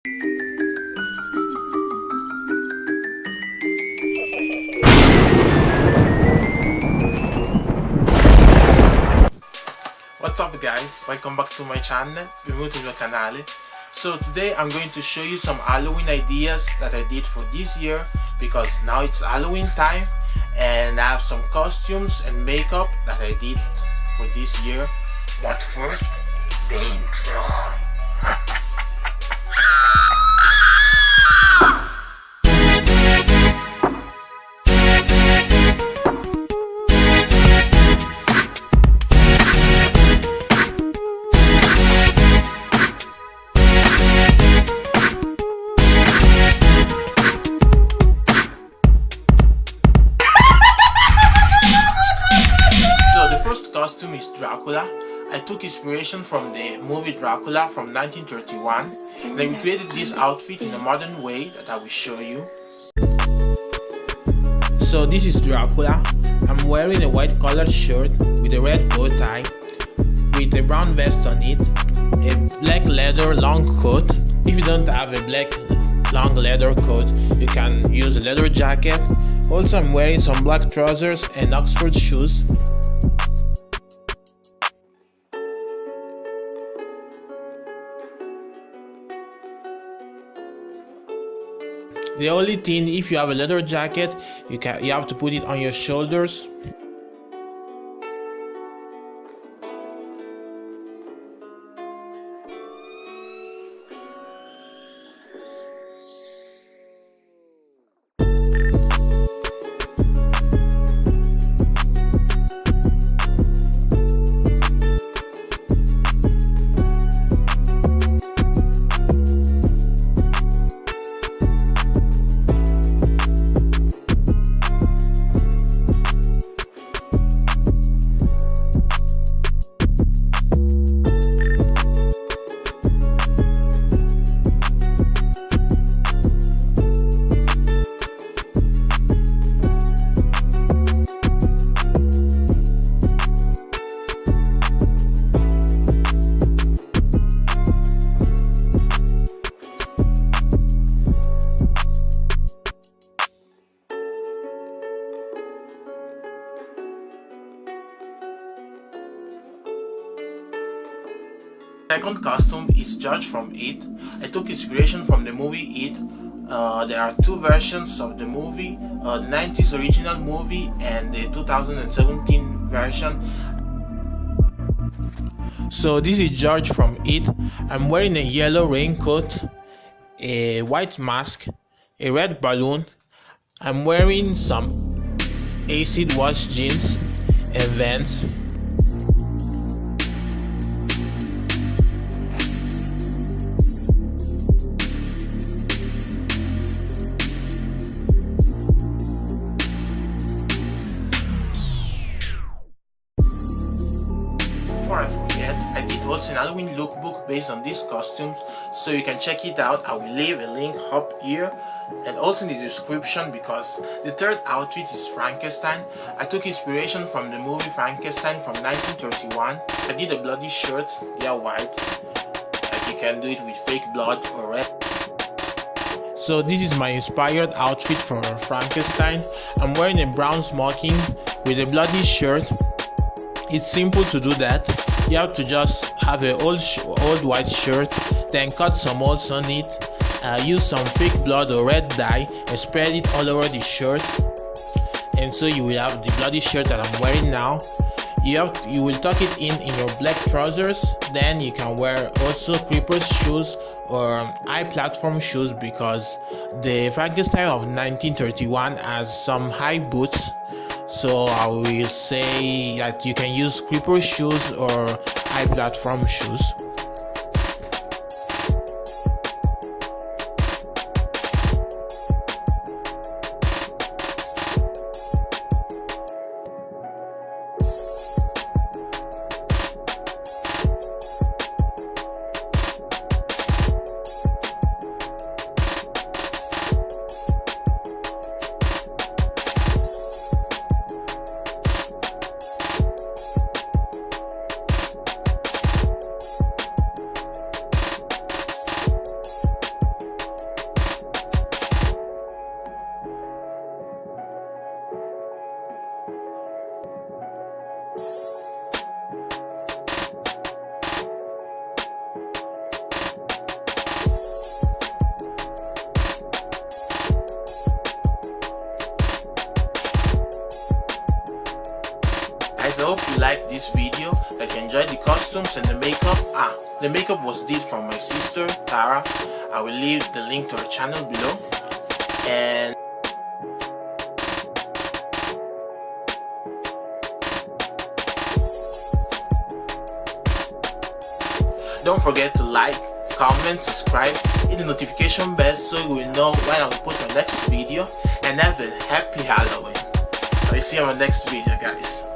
What's up guys, welcome back to my channel, benvenuti al mio canale. So today I'm going to show you some Halloween ideas that I did for this year, because now it's Halloween time and I have some costumes and makeup that I did for this year. But first, the intro. Costume is Dracula. I took inspiration from the movie Dracula from 1931 and I recreated this outfit in a modern way that I will show you. So this is Dracula. I'm wearing a white collared shirt with a red bow tie with a brown vest on it, a black leather long coat. If you don't have a black long leather coat, you can use a leather jacket. Also, I'm wearing some black trousers and Oxford shoes. The only thing, if you have a leather jacket, you have to put it on your shoulders. Second costume is George from It. I took inspiration from the movie It. There are two versions of the movie, the 90s original movie and the 2017 version. So this is George from It. I'm wearing a yellow raincoat, a white mask, a red balloon. I'm wearing some acid wash jeans and Vans. Before I forget, I did also an Halloween lookbook based on these costumes, so you can check it out. I will leave a link up here and also in the description, because the third outfit is Frankenstein. I took inspiration from the movie Frankenstein from 1931. I did a bloody shirt, they are white, like you can do it with fake blood or red. So this is my inspired outfit from Frankenstein. I'm wearing a brown smoking with a bloody shirt. It's simple to do that. You have to just have an old white shirt, then cut some holes on it, use some fake blood or red dye and spread it all over the shirt, and so you will have the bloody shirt that I'm wearing now. You will tuck it in your black trousers. Then you can wear also creepers shoes or high platform shoes, because the Frankenstein of 1931 has some high boots. So I will say that you can use creeper shoes or high platform shoes. like this video, that you enjoyed the costumes and the makeup. The makeup was did from my sister Tara. I will leave the link to her channel below. And don't forget to like, comment, subscribe, hit the notification bell so you will know when I will put my next video, and have a happy Halloween. I will see you on my next video, guys.